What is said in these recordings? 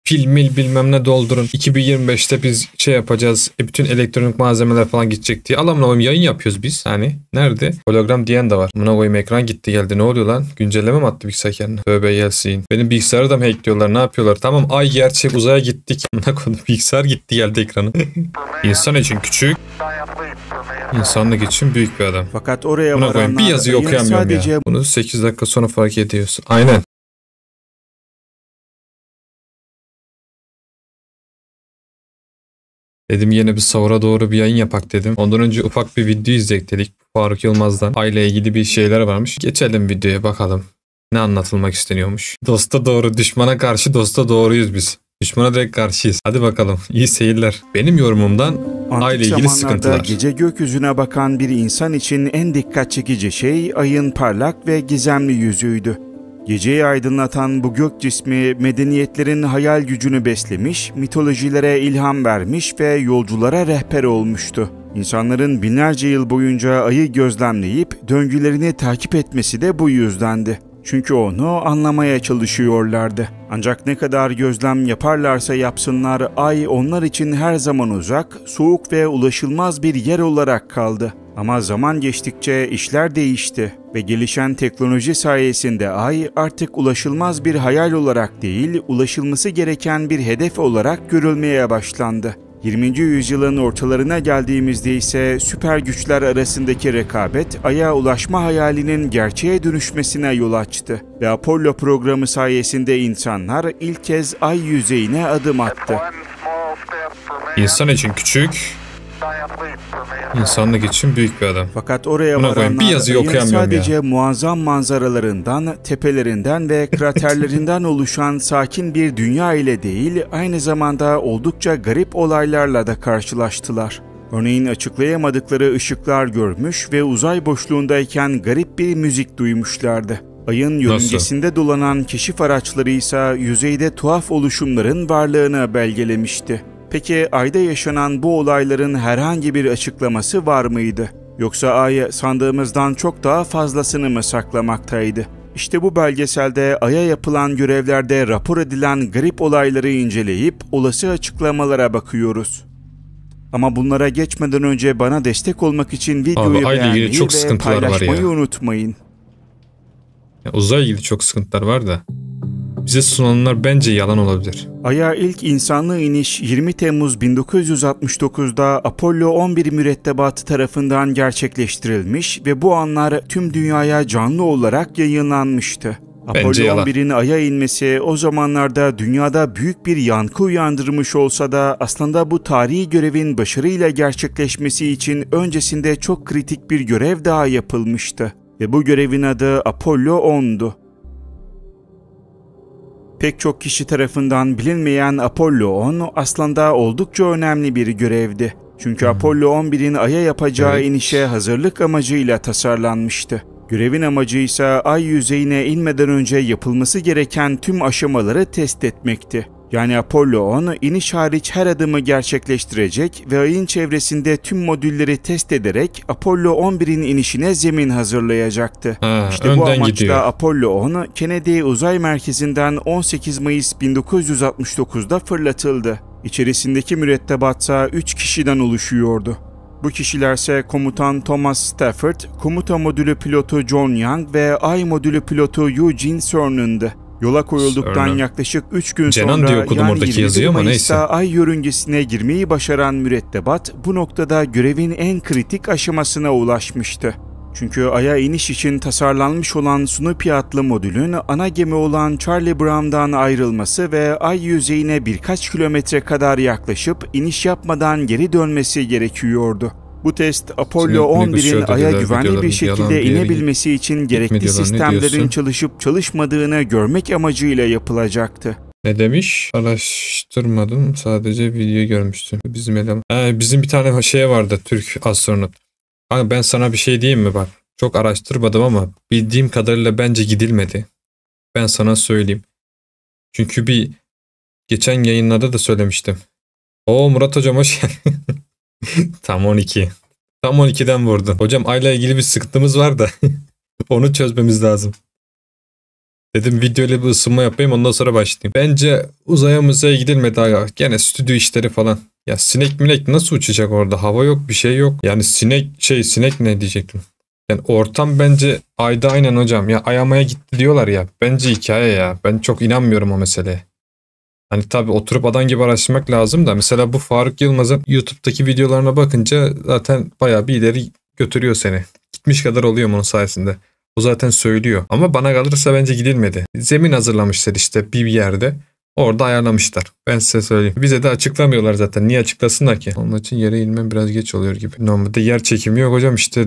pil mil bilmem ne doldurun. 2025'te biz şey yapacağız. Bütün elektronik malzemeler falan gidecek diye. Allah'ım oğlum yayın yapıyoruz biz. Hani nerede? Hologram diyen de var. Buna koyayım ekran gitti geldi. Ne oluyor lan? Güncelleme mi attı bilgisayar kendine? Tövbe gelsin. Benim bilgisayarı da mı hackliyorlar? Ne yapıyorlar? Tamam ay gerçek uzaya gittik. Buna koydum bilgisayar gitti geldi ekranı. İnsan için küçük. İnsanlık için büyük bir adam. Fakat oraya buna koyayım bir yazıyı okuyamıyorum sadece... ya. Bunu 8 dakika sonra fark ediyorsun. Aynen. Dedim yine bir sahura doğru bir yayın yapak dedim. Ondan önce ufak bir video izleyek dedik. Faruk Yılmaz'dan. Aile ilgili bir şeyler varmış. Geçelim videoya bakalım. Ne anlatılmak isteniyormuş. Dosta doğru, düşmana karşı dosta doğruyuz biz. Düşmana direkt karşıyız. Hadi bakalım. İyi seyirler. Benim yorumumdan aile ilgili sıkıntılar. Gece gökyüzüne bakan bir insan için en dikkat çekici şey ayın parlak ve gizemli yüzüydü. Geceyi aydınlatan bu gök cismi medeniyetlerin hayal gücünü beslemiş, mitolojilere ilham vermiş ve yolculara rehber olmuştu. İnsanların binlerce yıl boyunca ayı gözlemleyip döngülerini takip etmesi de bu yüzdendi. Çünkü onu anlamaya çalışıyorlardı. Ancak ne kadar gözlem yaparlarsa yapsınlar ay onlar için her zaman uzak, soğuk ve ulaşılmaz bir yer olarak kaldı. Ama zaman geçtikçe işler değişti ve gelişen teknoloji sayesinde ay artık ulaşılmaz bir hayal olarak değil, ulaşılması gereken bir hedef olarak görülmeye başlandı. 20. yüzyılın ortalarına geldiğimizde ise süper güçler arasındaki rekabet Ay'a ulaşma hayalinin gerçeğe dönüşmesine yol açtı ve Apollo programı sayesinde insanlar ilk kez Ay yüzeyine adım attı. İnsan için küçük, insanlık için büyük bir adam. Fakat oraya varanlar sadece muazzam manzaralarından, tepelerinden ve kraterlerinden oluşan sakin bir dünya ile değil, aynı zamanda oldukça garip olaylarla da karşılaştılar. Örneğin açıklayamadıkları ışıklar görmüş ve uzay boşluğundayken garip bir müzik duymuşlardı. Ayın yörüngesinde dolanan keşif araçları ise yüzeyde tuhaf oluşumların varlığını belgelemişti. Peki Ay'da yaşanan bu olayların herhangi bir açıklaması var mıydı? Yoksa Ay sandığımızdan çok daha fazlasını mı saklamaktaydı? İşte bu belgeselde Ay'a yapılan görevlerde rapor edilen garip olayları inceleyip olası açıklamalara bakıyoruz. Ama bunlara geçmeden önce bana destek olmak için videoyu beğenmeyi ve paylaşmayı unutmayın. Uzay ilgili çok sıkıntılar var da. Bize sunulanlar bence yalan olabilir. Ay'a ilk insanlı iniş 20 Temmuz 1969'da Apollo 11 mürettebatı tarafından gerçekleştirilmiş ve bu anlar tüm dünyaya canlı olarak yayınlanmıştı. Apollo 11'in Ay'a inmesi o zamanlarda dünyada büyük bir yankı uyandırmış olsa da aslında bu tarihi görevin başarıyla gerçekleşmesi için öncesinde çok kritik bir görev daha yapılmıştı. Ve bu görevin adı Apollo 10'du. Pek çok kişi tarafından bilinmeyen Apollo 10 aslında oldukça önemli bir görevdi. Çünkü Apollo 11'in Ay'a yapacağı inişe hazırlık amacıyla tasarlanmıştı. Görevin amacı ise Ay yüzeyine inmeden önce yapılması gereken tüm aşamaları test etmekti. Yani Apollo 10 iniş hariç her adımı gerçekleştirecek ve Ay'ın çevresinde tüm modülleri test ederek Apollo 11'in inişine zemin hazırlayacaktı. İşte bu amaçla Apollo 10 Kennedy Uzay Merkezi'nden 18 Mayıs 1969'da fırlatıldı. İçerisindeki mürettebatsa 3 kişiden oluşuyordu. Bu kişilerse komutan Thomas Stafford, komuta modülü pilotu John Young ve Ay modülü pilotu Eugene Cerna'ndı. Yola koyulduktan yaklaşık 3 gün sonra yani 27 Mayıs'ta Ay yörüngesine girmeyi başaran mürettebat bu noktada görevin en kritik aşamasına ulaşmıştı. Çünkü Ay'a iniş için tasarlanmış olan Snoopy adlı modülün ana gemi olan Charlie Brown'dan ayrılması ve Ay yüzeyine birkaç kilometre kadar yaklaşıp iniş yapmadan geri dönmesi gerekiyordu. Bu test Apollo 11'in Ay'a güvenli bir şekilde inebilmesi için gerekli sistemlerin çalışıp çalışmadığını görmek amacıyla yapılacaktı. Ne demiş? Araştırmadım, sadece video görmüştüm. Bizim bir tane şey vardı, Türk astronot. Abi ben sana bir şey diyeyim mi bak? Çok araştırmadım ama bildiğim kadarıyla bence gidilmedi. Ben sana söyleyeyim. Çünkü geçen yayınlarda da söylemiştim. Murat hocam hoş geldin. Tam 12. Tam 12'den vurdu. Hocam Ay'la ilgili bir sıkıntımız var da onu çözmemiz lazım. Dedim videoyla bir ısınma yapayım ondan sonra başlayayım. Bence uzaya gidilmedi aga. Gene stüdyo işleri falan. Ya sinek minek nasıl uçacak orada? Hava yok, bir şey yok. Yani sinek ne diyecektim. Yani ortam bence ayda aynen hocam. Ya ayamaya gitti diyorlar ya. Bence hikaye ya. Ben çok inanmıyorum o meseleye. Hani tabii oturup adam gibi araştırmak lazım da. Mesela bu Faruk Yılmaz'ın YouTube'daki videolarına bakınca zaten bayağı bir ileri götürüyor seni. Gitmiş kadar oluyor onun sayesinde. O zaten söylüyor. Ama bana kalırsa bence gidilmedi. Zemin hazırlamışlar işte bir yerde. Orada ayarlamışlar. Ben size söyleyeyim. Bize de açıklamıyorlar zaten. Niye açıklasınlar ki? Onun için yere inmem biraz geç oluyor gibi. Normalde yer çekimi yok hocam işte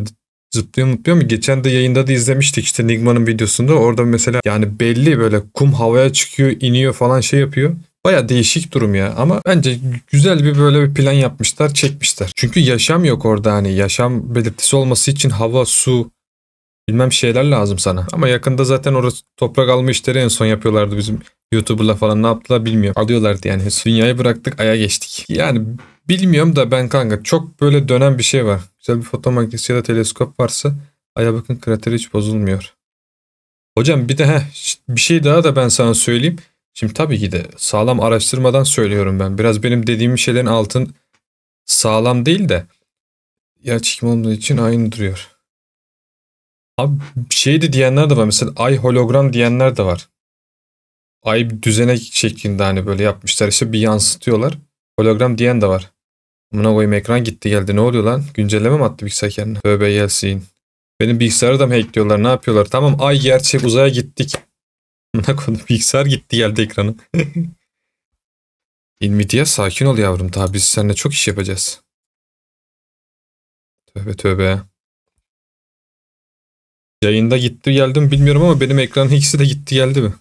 zıplıyor mu? Geçen de yayında da izlemiştik işte Nigma'nın videosunda. Orada mesela yani belli böyle kum havaya çıkıyor, iniyor falan şey yapıyor. Baya değişik durum ya ama bence güzel bir böyle bir plan yapmışlar, çekmişler. Çünkü yaşam yok orada hani yaşam belirtisi olması için hava, su bilmem şeyler lazım sana. Ama yakında zaten orası toprak alma işleri en son yapıyorlardı bizim YouTuber'la falan ne yaptılar bilmiyorum. Alıyorlardı yani. Dünyayı bıraktık aya geçtik. Yani bilmiyorum da ben kanka çok böyle dönen bir şey var. Güzel bir foto makinesi ya da teleskop varsa aya bakın krateri hiç bozulmuyor. Hocam bir de bir şey daha da ben sana söyleyeyim. Şimdi tabii ki de sağlam araştırmadan söylüyorum ben. Biraz benim dediğim şeylerin altın sağlam değil de yer çekimi olmadığı için aynı duruyor. Abi şey de diyenler de var. Mesela ay hologram diyenler de var. Ay bir düzenek şeklinde hani böyle yapmışlar. İşte bir yansıtıyorlar. Hologram diyen de var. Buna koyayım ekran gitti geldi. Ne oluyor lan? Güncelleme mi attı bilgisayar kendine? Tövbe gelsin. Benim bilgisayarı da mı hackliyorlar? Ne yapıyorlar? Tamam ay gerçek uzaya gittik. Buna konu bilgisayar gitti geldi ekranı. Nvidia sakin ol yavrum. Daha biz seninle çok iş yapacağız. Tövbe tövbe. Yayında gitti geldim bilmiyorum ama benim ekranın ikisi de gitti geldi mi?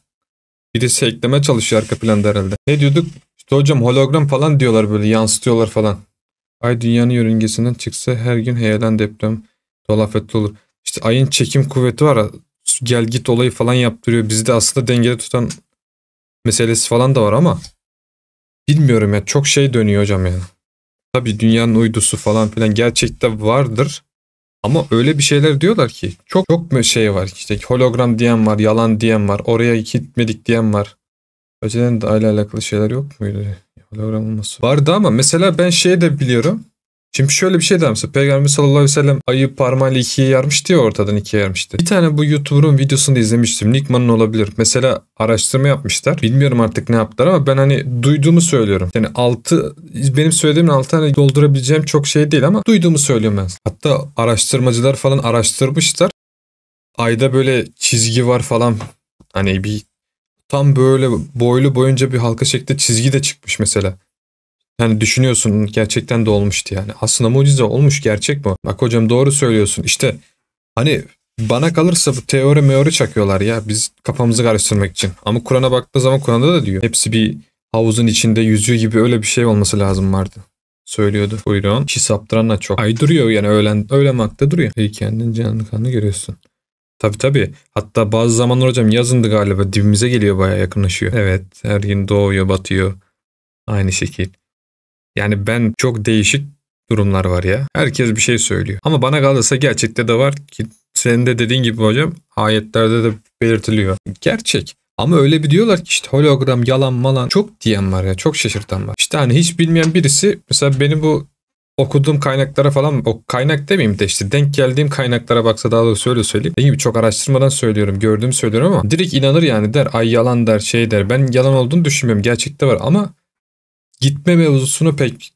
Birisi ekleme çalışıyor arka planda herhalde. Ne diyorduk? İşte hocam hologram falan diyorlar böyle yansıtıyorlar falan. Ay dünyanın yörüngesinden çıksa her gün heyelan deprem doğal afetli olur. İşte ayın çekim kuvveti var. Gel git olayı falan yaptırıyor. Bizi de aslında dengede tutan meselesi falan da var ama bilmiyorum ya çok şey dönüyor hocam yani. Tabii dünyanın uydusu falan filan gerçekte vardır. Ama öyle bir şeyler diyorlar ki çok şey var işte hologram diyen var, yalan diyen var, oraya gitmedik diyen var. Önceden de ayla alakalı şeyler yok muydu? Hologram olması. Vardı ama mesela ben şey de biliyorum. Şimdi şöyle bir şey de mesela Peygamber sallallahu aleyhi ve sellem ayı parmağıyla ikiye yarmıştı ya ortadan ikiye yarmıştı. Bir tane bu YouTuber'ın videosunu da izlemiştim. Nickman'ın olabilir. Mesela araştırma yapmışlar. Bilmiyorum artık ne yaptılar ama ben hani duyduğumu söylüyorum. Yani benim söylediğimin altı hani doldurabileceğim çok şey değil ama duyduğumu söylüyorum ben. Hatta araştırmacılar falan araştırmışlar. Ayda böyle çizgi var falan. Hani bir tam böyle boylu boyunca bir halka şeklinde çizgi de çıkmış mesela. Yani düşünüyorsun gerçekten de olmuştu yani. Aslında mucize olmuş gerçek bu. Bak hocam doğru söylüyorsun. İşte hani bana kalırsa bu teori çakıyorlar ya biz kafamızı karıştırmak için. Ama Kur'an'a baktığı zaman Kur'an'da da diyor. Hepsi bir havuzun içinde yüzüyor gibi öyle bir şey olması lazım vardı. Söylüyordu. Buyurun. Kişi saptıranla çok. Ay duruyor yani öğlen vakti duruyor. Kendin canlı kanlı görüyorsun. Tabii. Hatta bazı zamanlar hocam yazındı galiba dibimize geliyor bayağı yakınlaşıyor. Evet her gün doğuyor batıyor. Aynı şekil. Yani ben çok değişik durumlar var ya. Herkes bir şey söylüyor. Ama bana kalırsa gerçekte de var ki senin de dediğin gibi hocam ayetlerde de belirtiliyor. Gerçek. Ama öyle bir diyorlar ki işte hologram yalan malan çok diyen var ya çok şaşırtan var. İşte hani hiç bilmeyen birisi mesela benim bu okuduğum kaynaklara falan o kaynak demeyeyim de işte denk geldiğim kaynaklara baksa daha doğrusu öyle söyleyeyim. Dediğim gibi çok araştırmadan söylüyorum gördüğümü söylüyorum ama direkt inanır yani der ay yalan der şey der. Ben yalan olduğunu düşünmüyorum gerçekte var ama gitme mevzusunu pek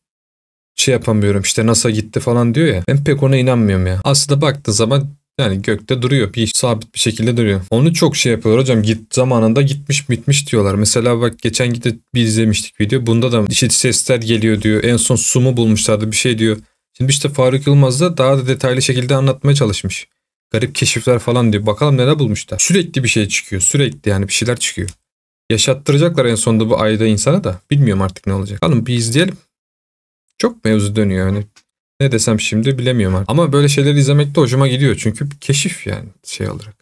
şey yapamıyorum işte NASA gitti falan diyor ya ben pek ona inanmıyorum ya. Aslında baktığı zaman yani gökte duruyor bir sabit bir şekilde duruyor. Onu çok şey yapıyorlar hocam zamanında gitmiş bitmiş diyorlar. Mesela bak geçen gidip bir izlemiştik video bunda da işte sesler geliyor diyor en son su mu bulmuşlardı bir şey diyor. Şimdi işte Faruk Yılmaz da daha da detaylı şekilde anlatmaya çalışmış. Garip keşifler falan diyor bakalım neler bulmuşlar. Sürekli bir şey çıkıyor sürekli yani bir şeyler çıkıyor. Yaşattıracaklar en sonunda bu ayda insana da. Bilmiyorum artık ne olacak. Alın bir izleyelim. Çok mevzu dönüyor yani. Ne desem şimdi bilemiyorum artık. Ama böyle şeyleri izlemek de hoşuma gidiyor. Çünkü bir keşif yani şey olarak.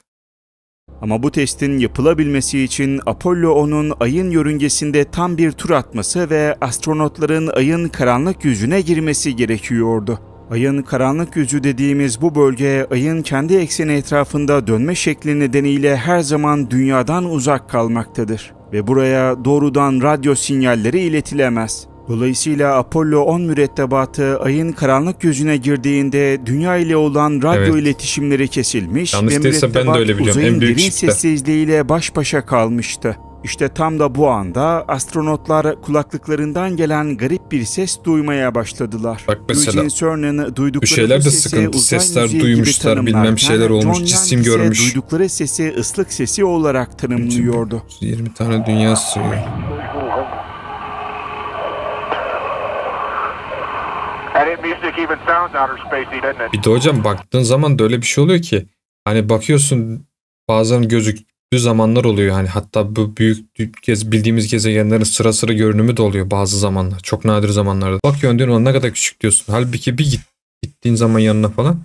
Ama bu testin yapılabilmesi için Apollo 10'un ayın yörüngesinde tam bir tur atması ve astronotların ayın karanlık yüzüne girmesi gerekiyordu. Ayın karanlık yüzü dediğimiz bu bölge, ayın kendi ekseni etrafında dönme şekli nedeniyle her zaman dünyadan uzak kalmaktadır ve buraya doğrudan radyo sinyalleri iletilemez. Dolayısıyla Apollo 10 mürettebatı ayın karanlık yüzüne girdiğinde dünya ile olan radyo iletişimleri kesilmiş yanlış ve değilse ben de öyle mürettebat biliyorum. En uzayın büyük derin şifte. sessizliğiyle baş başa kalmıştı. İşte tam da bu anda astronotlar kulaklıklarından gelen garip bir ses duymaya başladılar. Bak mesela, Eugene Cernan duydukları bu şeyler bu de sesi sıkıntı. uzay Sesler müziği duymuşlar, gibi bilmem tanımlarken, şeyler olmuş, John cisim Young ise görmüş. duydukları sesi ıslık sesi olarak tanımlıyordu. 20 tane dünya sığıyor. Bir de hocam baktığın zaman da öyle bir şey oluyor ki hani bakıyorsun bazen gözüktüğü zamanlar oluyor, hani hatta bu büyük bildiğimiz gezegenlerin sıra sıra görünümü de oluyor bazı zamanlar, çok nadir zamanlarda. Bakıyorsun diyorsun ne kadar küçük diyorsun. Halbuki bir gittiğin zaman yanına falan,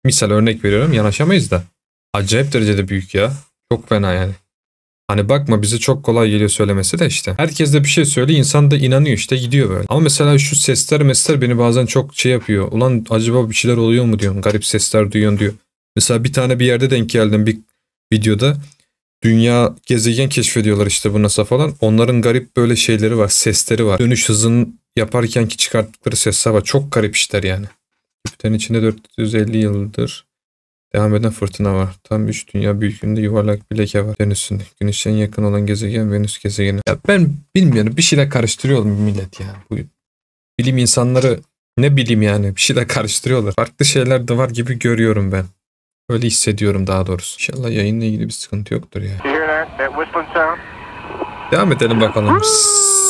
misal örnek veriyorum, yanaşamayız da acayip derecede büyük ya, çok fena yani. Hani bakma bize çok kolay geliyor söylemesi de işte. Herkes de bir şey söylüyor, insan da inanıyor işte, gidiyor böyle. Ama mesela şu sesler beni bazen çok şey yapıyor. Ulan acaba bir şeyler oluyor mu diyorum. Garip sesler duyuyorsun diyor. Mesela bir tane bir yerde denk geldim bir videoda. Dünya gezegen keşfediyorlar işte bu NASA falan. Onların garip böyle şeyleri var, sesleri var. Dönüş hızını yaparken ki çıkarttıkları sesler var. Çok garip işler yani. Jüpiter'in içinde 450 yıldır devam eden fırtına var. Tam 3 dünya büyüklüğünde yuvarlak bir leke var Venüs'ün. Güneş'e en yakın olan gezegen Venüs gezegeni. Ya ben bilmiyorum, bir şeyler karıştırıyor millet ya. Bu bilim insanları ne bileyim yani, bir şeyler karıştırıyorlar. Farklı şeyler de var gibi görüyorum ben. Öyle hissediyorum daha doğrusu. İnşallah yayınla ilgili bir sıkıntı yoktur ya. Devam edelim bakalım.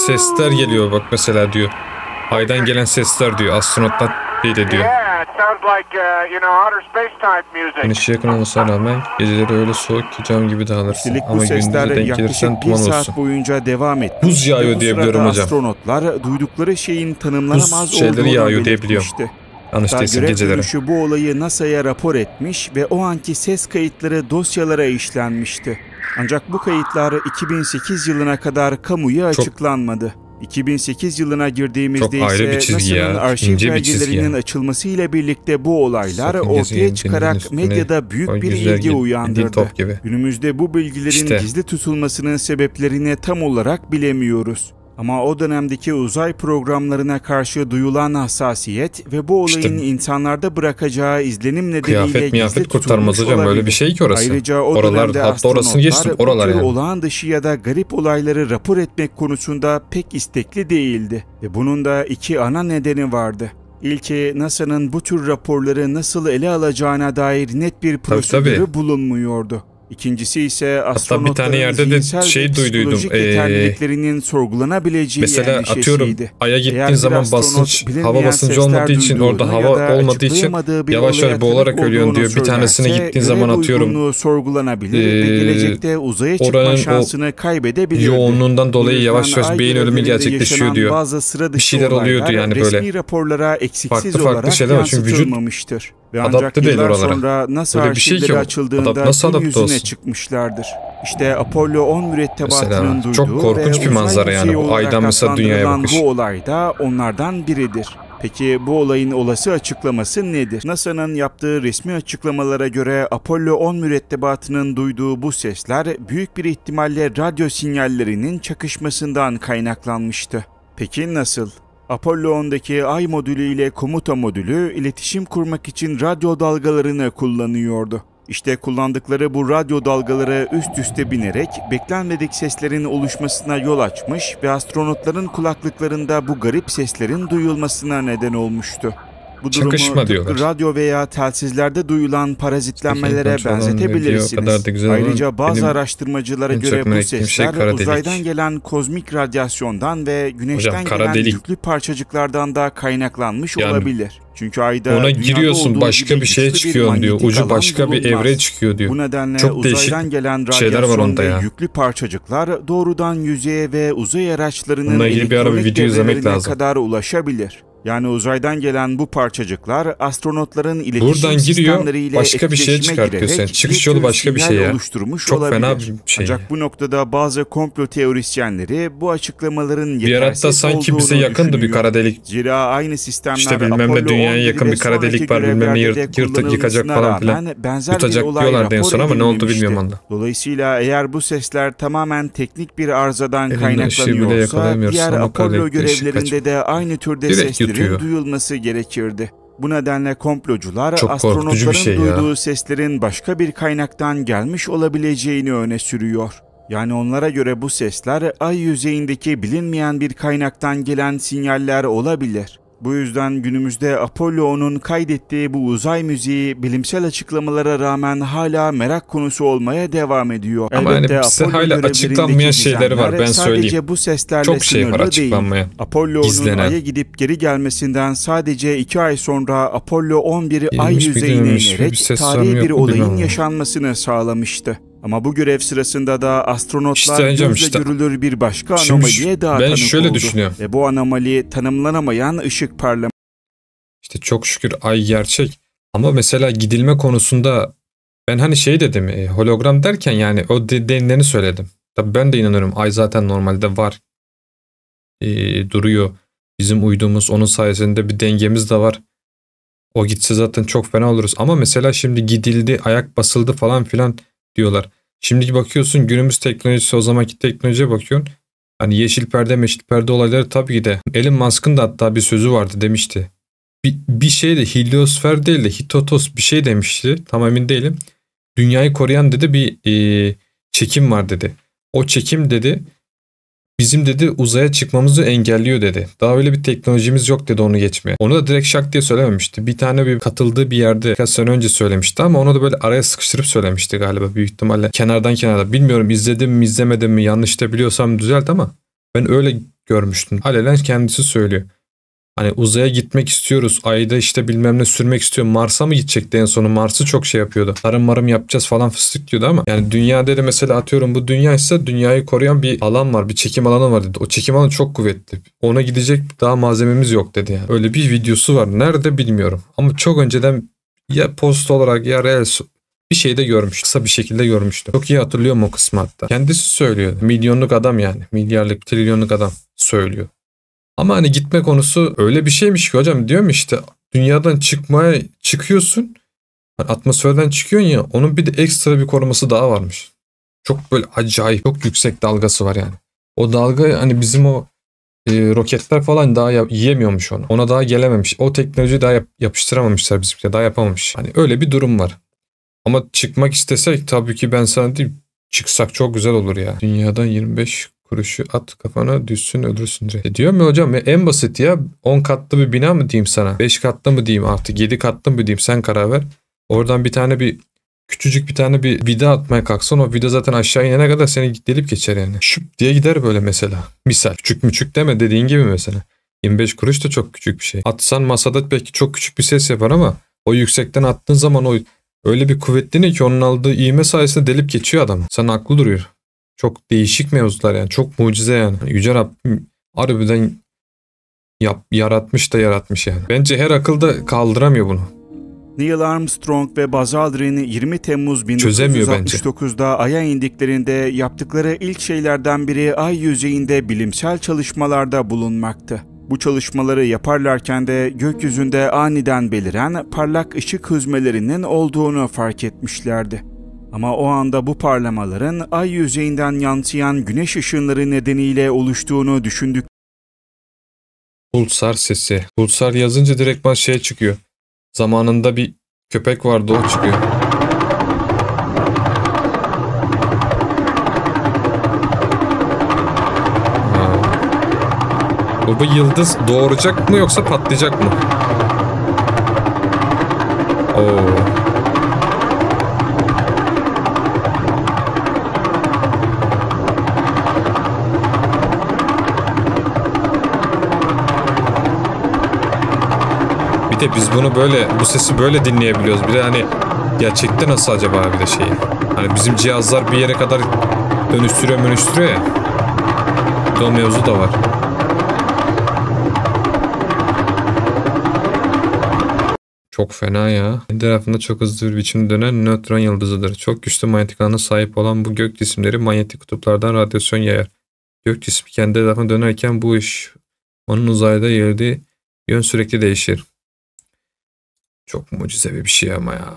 Sesler geliyor bak mesela diyor. Aydan gelen sesler diyor. Astronotlar şey de diyor. Güneşe yakın olmasına rağmen geceleri öyle soğuk ki cam gibi dağılırsın. Üstelik bu Ama gündüzü sesler denk yaklaşık gelirsen bir duman saat olsun. boyunca devam etti. Buz yağıyor diye biliyorum hocam. Astronotlar duydukları şeyin tanımlanamaz Buz şeyleri olduğunu yağıyor diye biliyorum. belirtmişti. Yanlış Hatta değilsin görev geceleri. dönüşü bu olayı NASA'ya rapor etmiş ve o anki ses kayıtları dosyalara işlenmişti. Ancak bu kayıtlar 2008 yılına kadar kamuya açıklanmadı. 2008 yılına girdiğimizde çok ayrı bir ise çizgi NASA'nın ya. arşiv İnce bir çizgi belgelerinin ya. açılmasıyla birlikte bu olaylar Sakın ortaya gezegen çıkarak üstüne medyada büyük bir güzel ilgi uyandırdı. top gibi. Günümüzde bu bilgilerin İşte. gizli tutulmasının sebeplerini tam olarak bilemiyoruz. Ama o dönemdeki uzay programlarına karşı duyulan hassasiyet ve bu olayın insanlarda bırakacağı izlenim nedeniyle Kıyafet gizli kurtarmaz tutulmuş hocam, öyle olabilir. bir şey ki orası. Ayrıca o Oralar, dönemde hatta orasını geçtim, astronotlar oralar bu tür yani. olağan dışı ya da garip olayları rapor etmek konusunda pek istekli değildi. Ve bunun da iki ana nedeni vardı. İlki, NASA'nın bu tür raporları nasıl ele alacağına dair net bir prosedürü bulunmuyordu. İkincisi ise hatta bir tane yerde de zihinsel şey ve duyduydum. psikolojik yeterliliklerinin sorgulanabileceği Mesela endişesiydi. atıyorum Ay'a Eğer gittiğin bir zaman astronot hava basıncı olmadığı için, orada hava olmadığı için yavaş yavaş boğularak ölüyorsun diyor. Bir tanesine gittiğin zaman atıyorum sorgulanabilir ve gelecekte uzaya çıkma şansını kaybedebilirdi. Yoğunluğundan dolayı yavaş yavaş beyin ölümü gerçekleşiyor diyor. Bazı sıra dışı bir şeyler oluyordu yani böyle. Resmi raporlara eksiksiz farklı olarak şeyler var çünkü vücut yansıtılmamıştır. Ve ancak adapte değil yıllar oralara. sonra NASA Öyle bir şey ki arşivleri o. açıldığında Nasıl gün adapte yüzüne olsun? çıkmışlardır. İşte Apollo 10 mürettebatının Mesela duyduğu çok korkunç ve bir manzara uzay yani yüzeyi bu. olarak Aydan mesela dünyaya adlandırılan bakış. bu olay da onlardan biridir. Peki bu olayın olası açıklaması nedir? NASA'nın yaptığı resmi açıklamalara göre Apollo 10 mürettebatının duyduğu bu sesler büyük bir ihtimalle radyo sinyallerinin çakışmasından kaynaklanmıştı. Peki nasıl? Apollo 10'daki Ay modülü ile komuta modülü iletişim kurmak için radyo dalgalarını kullanıyordu. İşte kullandıkları bu radyo dalgaları üst üste binerek beklenmedik seslerin oluşmasına yol açmış ve astronotların kulaklıklarında bu garip seslerin duyulmasına neden olmuştu. Bu durumu tıpkı radyo veya telsizlerde duyulan parazitlenmelere benzetebilirsiniz. Ayrıca bazı araştırmacılara göre bu sesler uzaydan gelen kozmik radyasyondan ve güneşten gelen yüklü parçacıklardan da kaynaklanmış olabilir. Çünkü Ay'da ona giriyorsun başka bir şeye çıkıyor diyor. Ucu başka bir evreye çıkıyor diyor. Bu nedenle çok uzaydan gelen radyasyon ve yüklü parçacıklar doğrudan yüzeye ve uzay araçlarının elektronik devrelerine kadar ulaşabilir. Yani uzaydan gelen bu parçacıklar astronotların iletişim Buradan giriyor, sistemleriyle başka bir şeye etkileşime çıkartıyor girerek seni. Çıkış bir yolu tür başka bir sinyal şey ya. oluşturmuş Çok olabilir. fena bir şey. Ancak bu noktada bazı komplo teorisyenleri bu açıklamaların Bir ara hatta yetersiz sanki olduğunu bize yakındı bir düşünüyor. kara delik. Zira aynı sistemler İşte bilmem ne Apollo dünyaya 11 yakın ve bir kara delik sonraki var, bilmem ne görevlerde de yırtık yıkacak kullanılmasına falan filan. rağmen benzer bir Yutacak olay diyorlardı en rapor son ama ne oldu edilmemişti. bilmiyorum onda. Dolayısıyla eğer bu sesler tamamen teknik bir arızadan Elinde ışığı bile kaynaklanıyorsa yakalayamıyoruz. diğer Sonra Apollo kara delikte ışık görevlerinde de aynı türde Direkt seslerin yutuyor. duyulması gerekirdi. Bu nedenle komplocular Çok korkutucu bir astronotların şey ya. duyduğu seslerin başka bir kaynaktan gelmiş olabileceğini öne sürüyor. Yani onlara göre bu sesler ay yüzeyindeki bilinmeyen bir kaynaktan gelen sinyaller olabilir. Bu yüzden günümüzde Apollo 10'un kaydettiği bu uzay müziği bilimsel açıklamalara rağmen hala merak konusu olmaya devam ediyor. Ama Elbette yani bize Apollo hala görevlerindeki açıklanmayan şeyleri var, ben sadece söyleyeyim. bu seslerle Çok şey var sınırlı açıklanmayan. değil. Apollo 10'un Gizlenen. Ay'a gidip geri gelmesinden sadece 2 ay sonra Apollo 11 ay Gelmiş bir yüzeyine dönmüş, bir inerek ses tarihi sorunu bir yok mu olayın bilmem. yaşanmasını sağlamıştı. Ama bu görev sırasında da astronotlar İşte hocam gözle işte. görülür bir başka Şimdi anomaliye daha ben tanık şöyle oldu. düşünüyorum. Ve bu anomali tanımlanamayan ışık parlaması. İşte çok şükür ay gerçek. Ama mesela gidilme konusunda ben hani şey dedim, hologram derken yani o denileni söyledim. Tabii ben de inanıyorum, ay zaten normalde var. Duruyor. Bizim uyduğumuz, onun sayesinde bir dengemiz de var. O gitse zaten çok fena oluruz. Ama mesela şimdi gidildi, ayak basıldı falan filan diyorlar. Şimdiki bakıyorsun günümüz teknolojisi, o zamanki teknolojiye bakıyorsun. Hani yeşil perde meşil perde olayları tabii ki de. Elon Musk'ın da hatta bir sözü vardı, demişti. Bir şey de heliosfer değil de hitotos bir şey demişti. Tam emin değilim. Dünyayı koruyan dedi bir çekim var dedi. O çekim dedi bizim dedi uzaya çıkmamızı engelliyor dedi. Daha öyle bir teknolojimiz yok dedi onu geçmeye. Onu da direkt şak diye söylememişti. Bir tane bir katıldığı bir yerde birkaç sene önce söylemişti ama onu da böyle araya sıkıştırıp söylemişti galiba büyük ihtimalle. Kenardan. Bilmiyorum izledim mi izlemedim mi, yanlış da biliyorsam düzelt ama ben öyle görmüştüm. Alelen kendisi söylüyor. Hani uzaya gitmek istiyoruz. Ayda işte bilmem ne sürmek istiyorum. Mars'a mı gidecekti en sonu? Mars'ı çok şey yapıyordu. Tarım yapacağız falan fıstık diyordu ama. Yani dünya dedi mesela, atıyorum bu dünya ise dünyayı koruyan bir alan var. Bir çekim alanı var dedi. O çekim alanı çok kuvvetli. Ona gidecek daha malzememiz yok dedi yani. Öyle bir videosu var. Nerede bilmiyorum. Ama çok önceden ya post olarak ya reels bir şeyde görmüş. Kısa bir şekilde görmüştüm. Çok iyi hatırlıyorum o kısmı hatta. Kendisi söylüyor. Milyonluk adam yani. Milyarlık, trilyonluk adam söylüyor. Ama hani gitme konusu öyle bir şeymiş ki hocam, diyorum işte dünyadan çıkıyorsun. Hani atmosferden çıkıyorsun ya, onun bir de ekstra bir koruması daha varmış. Çok böyle acayip, çok yüksek dalgası var yani. O dalga hani bizim o roketler falan daha yiyemiyormuş onu. Ona daha gelememiş. O teknolojiyi daha yapıştıramamışlar bizimkiler, daha yapamamış. Hani öyle bir durum var. Ama çıkmak istesek tabii ki ben sana diyeyim, çıksak çok güzel olur ya. Dünyadan 25 kuruşu at kafana düşsün ölürsün diye. Diyor mu hocam ya, en basit ya 10 katlı bir bina mı diyeyim sana? 5 katlı mı diyeyim artık, 7 katlı mı diyeyim, sen karar ver. Oradan bir tane küçücük bir tane bir vida atmaya kalksan o vida zaten aşağı inene kadar seni delip geçer yani. Şıp diye gider böyle mesela. Misal küçük deme dediğin gibi mesela. 25 kuruş da çok küçük bir şey. Atsan masada belki çok küçük bir ses yapar ama o yüksekten attığın zaman o öyle bir kuvvetli ki onun aldığı ivme sayesinde delip geçiyor adam. Sana aklı duruyor. Çok değişik mevzular yani. Çok mucize yani. Yüce Rabbim harbiden yaratmış yani. Bence her akıl da kaldıramıyor bunu. Neil Armstrong ve Buzz Aldrin 20 Temmuz Çözemiyor 1969'da Ay'a indiklerinde yaptıkları ilk şeylerden biri Ay yüzeyinde bilimsel çalışmalarda bulunmaktı. Bu çalışmaları yaparlarken de gökyüzünde aniden beliren parlak ışık hüzmelerinin olduğunu fark etmişlerdi. Ama o anda bu parlamaların ay yüzeyinden yansıyan güneş ışınları nedeniyle oluştuğunu düşündük. Pulsar sesi. Pulsar yazınca direkt şey çıkıyor. Zamanında bir köpek vardı, o çıkıyor. Bu yıldız doğuracak mı yoksa patlayacak mı? Oo. Bir de biz bunu böyle, bu sesi böyle dinleyebiliyoruz. Bir de hani gerçekte nasıl acaba bir de şeyi. Hani bizim cihazlar bir yere kadar dönüştürüyor ya. Bir de o mevzu da var. Çok fena ya. Kendi etrafında çok hızlı bir biçimde dönen nötron yıldızıdır. Çok güçlü manyetik alana sahip olan bu gök cisimleri manyetik kutuplardan radyasyon yayar. Gök cismi kendi etrafında dönerken bu iş onun uzayda yayıldığı yön sürekli değişir. Çok mucizevi bir şey ama ya.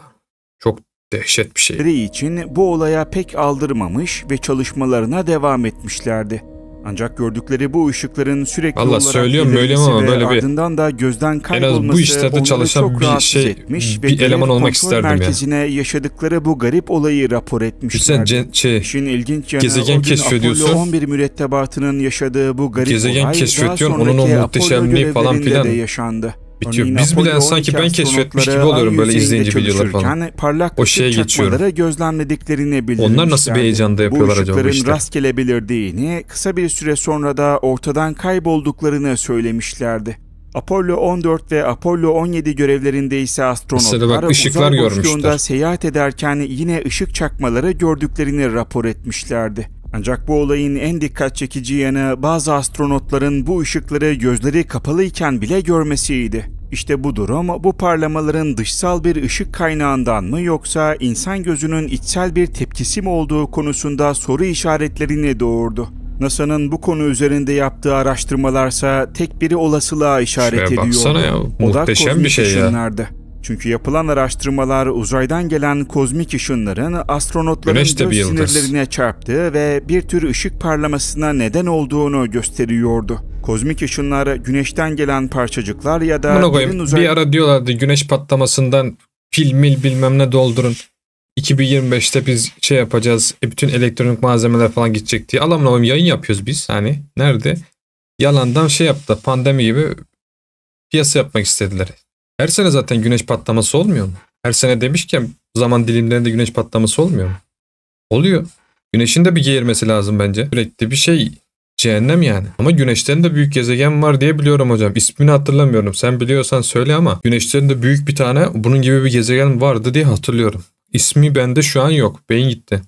Çok dehşet bir şey. için bu olaya pek aldırmamış ve çalışmalarına devam etmişlerdi. Ancak gördükleri bu ışıkların sürekli Vallahi olarak söylüyorum böyle ama ve böyle bir ardından da gözden kaybolması bu işlerde onları çalışan çok bir rahatsız şey, etmiş bir ve eleman görev olmak kontrol isterdim ya. merkezine yaşadıkları bu garip olayı rapor etmişlerdi. İşin ilginç yanı gezegen o gün keşfediyorsun. Apollo 11 mürettebatının yaşadığı bu garip gezegen olay keşfediyorsun, daha onun o sonraki muhteşemliği Apollo falan görevlerinde filan de yaşandı. bitiyor. Örneğin Biz bile Apollo sanki 12 ben keşfetmiş gibi astronotları oluyorum ay böyle yüzeyinde izleyince videolar falan. çalışırken parlak O ışık şeye geçiyorum. çakmaları gözlemlediklerini bildirmişlerdi. Onlar nasıl bir heyecanda yapıyorlar acaba bu ışıkların işte? rastgele belirdiğini, kısa bir süre sonra da ortadan kaybolduklarını söylemişlerdi. Apollo 14 ve Apollo 17 görevlerinde ise astronotlar ışıklar uzay görmüşler. boşluğunda seyahat ederken yine ışık çakmaları gördüklerini rapor etmişlerdi. Ancak bu olayın en dikkat çekici yanı bazı astronotların bu ışıkları gözleri kapalıyken bile görmesiydi. İşte bu durum bu parlamaların dışsal bir ışık kaynağından mı yoksa insan gözünün içsel bir tepkisi mi olduğu konusunda soru işaretlerini doğurdu. NASA'nın bu konu üzerinde yaptığı araştırmalarsa tek bir olasılığa işaret ediyordu. Baksana ya, muhteşem bir şey ışınlardı. Ya. Çünkü yapılan araştırmalar uzaydan gelen kozmik ışınların astronotların göz sinirlerine çarptığı ve bir tür ışık parlamasına neden olduğunu gösteriyordu. Kozmik ışınlar güneşten gelen parçacıklar ya da bir ara diyorlardı güneş patlamasından pil mil bilmem ne doldurun. 2025'te biz şey yapacağız. Bütün elektronik malzemeler falan gidecek diye. Allah'ım yayın yapıyoruz biz. Hani nerede? Yalandan şey yaptı. Pandemi gibi piyasa yapmak istediler. Her sene zaten güneş patlaması olmuyor mu? Her sene demişken zaman dilimlerinde güneş patlaması olmuyor mu? Oluyor. Güneşin de bir geğirmesi lazım bence. Sürekli bir şey. Cehennem yani. Ama güneşten de büyük gezegen var diye biliyorum hocam. İsmini hatırlamıyorum. Sen biliyorsan söyle ama güneşten de büyük bir tane bunun gibi bir gezegen vardı diye hatırlıyorum. İsmi bende şu an yok. Beyin gitti.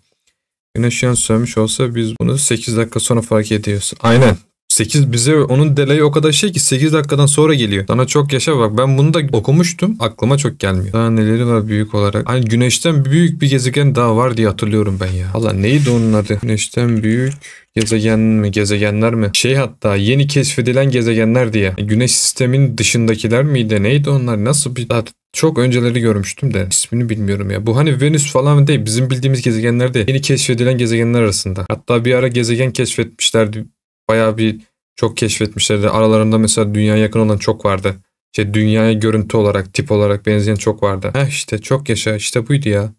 Güneş yan sönmüş olsa biz bunu 8 dakika sonra fark ediyoruz. Aynen. 8 bize onun delayı o kadar şey ki 8 dakikadan sonra geliyor. Sana çok yaşa bak. Ben bunu da okumuştum. Aklıma çok gelmiyor. Daha neleri var büyük olarak. Hani güneşten büyük bir gezegen daha var diye hatırlıyorum ben ya. Allah neydi onun adı? Güneşten büyük gezegen mi? Gezegenler mi? Hatta yeni keşfedilen gezegenler diye. Güneş sistemin dışındakiler miydi? Neydi onlar? Nasıl bir... Çok önceleri görmüştüm de ismini bilmiyorum ya. Bu hani Venüs falan değil. Bizim bildiğimiz gezegenler değil. Yeni keşfedilen gezegenler arasında. Hatta bir ara gezegen keşfetmişlerdi. Bayağı bir çok keşfetmişlerdi. Aralarında mesela dünyaya yakın olan çok vardı. Dünyaya görüntü olarak, tip olarak benzeyen çok vardı. İşte çok yaşa. İşte buydu ya.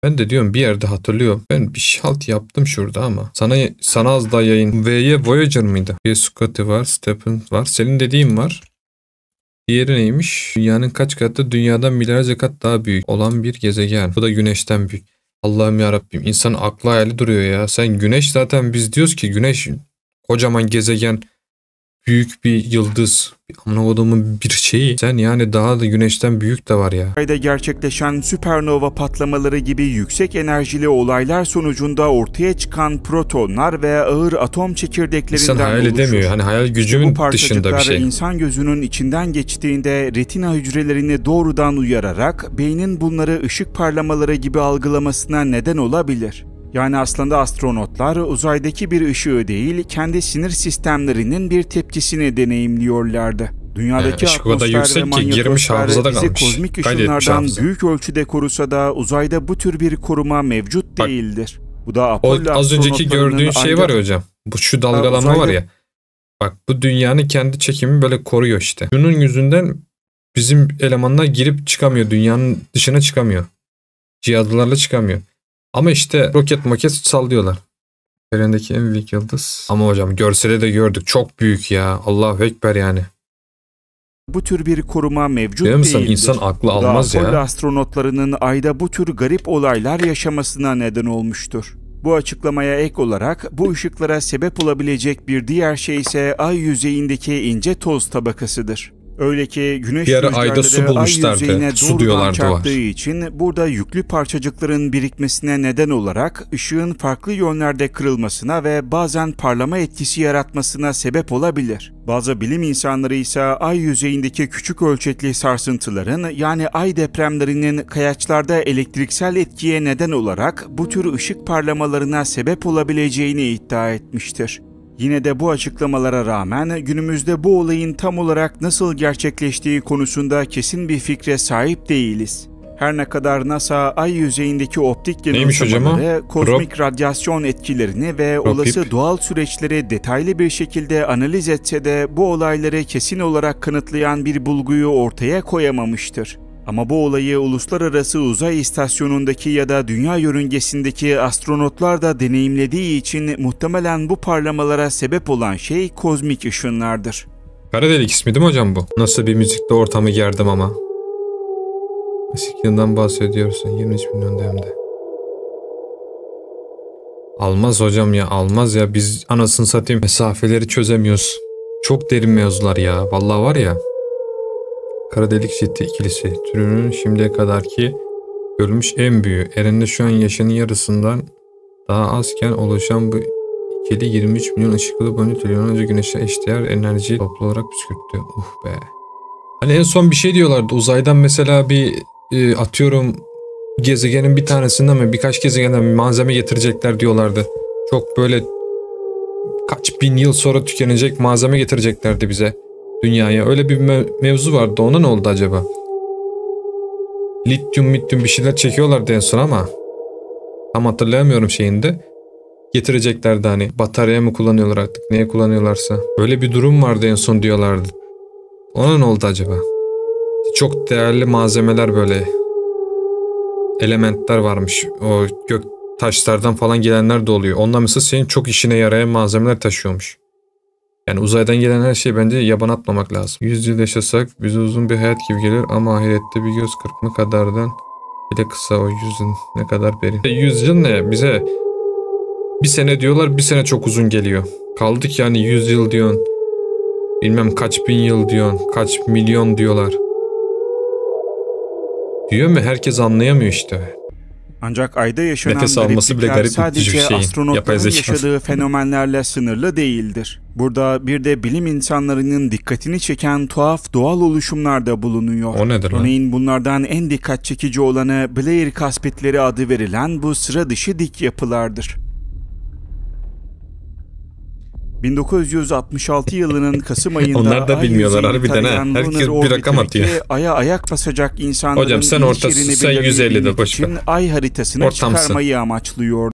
Ben de diyorum bir yerde hatırlıyorum. Ben bir halt yaptım şurada ama. Sana az daha yayın. V'ye Voyager mıydı? Bir Scotty var, Stephen var. Senin dediğin var. Diğeri neymiş? Dünyanın kaç katı? Dünyadan milyarlarca kat daha büyük olan bir gezegen. Bu da güneşten büyük. Allah'ım yarabbim. İnsanın aklı hayali duruyor ya. Sen güneş zaten biz diyoruz ki güneş kocaman gezegen. Büyük bir yıldız. Amına kodumun bir şeyi. Sen yani daha da güneşten büyük de var ya. Ayda gerçekleşen süpernova patlamaları gibi yüksek enerjili olaylar sonucunda ortaya çıkan protonlar ve ağır atom çekirdeklerinden İnsan hayal edemiyor. Hani hayal gücümün dışında bir şey. İnsan gözünün içinden geçtiğinde retina hücrelerini doğrudan uyararak beynin bunları ışık parlamaları gibi algılamasına neden olabilir. Yani aslında astronotlar uzaydaki bir ışığı değil, kendi sinir sistemlerinin bir tepkisini deneyimliyorlardı. Dünyadaki atmosfer ve manyetosfer bizi kozmik ışınlardan büyük ölçüde korusa da uzayda bu tür bir koruma mevcut değildir. Bu da Apollo az önceki gördüğün şey var ya hocam. Bu şu dalgalanma var ya. Bak bu dünyanın kendi çekimi böyle koruyor işte. Bunun yüzünden bizim elemanlar girip çıkamıyor. Dünyanın dışına çıkamıyor. Cihazlarla çıkamıyor. Ama işte roket sallıyorlar. Evrendeki en büyük yıldız. Ama hocam görseli de gördük. Çok büyük ya. Allahu Ekber yani. Bu tür bir koruma mevcut değildir. İnsan aklı almaz ya. Apollo astronotlarının ayda bu tür garip olaylar yaşamasına neden olmuştur. Bu açıklamaya ek olarak bu ışıklara sebep olabilecek bir diğer şey ise ay yüzeyindeki ince toz tabakasıdır. Öyle ki güneş Bir ara ayda su rüzgarları ay bulmuşlardı. yüzeyine Su doğrudan diyorlardı çarptığı var. için burada yüklü parçacıkların birikmesine neden olarak ışığın farklı yönlerde kırılmasına ve bazen parlama etkisi yaratmasına sebep olabilir. Bazı bilim insanları ise ay yüzeyindeki küçük ölçekli sarsıntıların yani ay depremlerinin kayaçlarda elektriksel etkiye neden olarak bu tür ışık parlamalarına sebep olabileceğini iddia etmiştir. Yine de bu açıklamalara rağmen günümüzde bu olayın tam olarak nasıl gerçekleştiği konusunda kesin bir fikre sahip değiliz. Her ne kadar NASA ay yüzeyindeki optik yanılsamaları, kozmik radyasyon etkilerini ve olası doğal süreçleri detaylı bir şekilde analiz etse de bu olayları kesin olarak kanıtlayan bir bulguyu ortaya koyamamıştır. Ama bu olayı Uluslararası Uzay İstasyonu'ndaki ya da Dünya yörüngesindeki astronotlar da deneyimlediği için muhtemelen bu parlamalara sebep olan şey kozmik ışınlardır. Kara delik ismi değil mi hocam bu? Nasıl bir müzikle ortamı gerdim ama. Eski yıldan bahsediyorsun. 23 milyon demde. Almaz hocam ya, almaz ya. Biz anasını satayım mesafeleri çözemiyoruz. Çok derin mevzular ya. Vallahi var ya. Kara delik ciddi ikilisi. Türünün şimdiye kadarki görülmüş en büyüğü. Eren'de şu an yaşının yarısından daha azken oluşan bu ikili 23 milyon ışık yılı boyunca trilyonlarca güneşe eşdeğer enerjiyi toplu olarak püskürttü. Be. Hani en son bir şey diyorlardı. Uzaydan mesela bir atıyorum gezegenin bir tanesinden mi birkaç gezegenden bir malzeme getirecekler diyorlardı. Çok böyle kaç bin yıl sonra tükenecek malzeme getireceklerdi bize. Dünyaya. Öyle bir mevzu vardı. Ona ne oldu acaba? Lityum bir şeyler çekiyorlardı en son ama tam hatırlayamıyorum şeyinde. Getireceklerdi hani. Bataryaya mı kullanıyorlar artık? Neye kullanıyorlarsa. Öyle bir durum vardı en son diyorlardı. Ona ne oldu acaba? Çok değerli malzemeler böyle. Elementler varmış. O gök taşlardan falan gelenler de oluyor. Ondan mesela senin çok işine yarayan malzemeler taşıyormuş. Yani uzaydan gelen her şeyi bence yaban atmamak lazım. 100 yıl yaşasak bize uzun bir hayat gibi gelir ama ahirette bir göz kırpma kadardan bile kısa o 100 yıl ne kadar derin. 100 yıl ne? Bize bir sene diyorlar, bir sene çok uzun geliyor. Kaldık yani 100 yıl diyorsun. Bilmem kaç bin yıl diyorsun. Kaç milyon diyorlar. Diyor mu? Herkes anlayamıyor işte. Ancak ayda yaşanan nefes alması bile garip sadece bir şeyin. astronotların yaşadığı fenomenlerle sınırlı değildir. Burada bir de bilim insanlarının dikkatini çeken tuhaf doğal oluşumlar da bulunuyor. O nedir lan? Örneğin bunlardan en dikkat çekici olanı Blair kaspitleri adı verilen bu sıra dışı dik yapılardır. 1966 yılının Kasım ayında onlar da bilmiyorlar harbiden ha. Herkes bir rakam atıyor. Ay'a ayak basacak insanların hocam sen ortası, sen 150'de boş ver. Ay haritasını çıkarmayı amaçlıyor.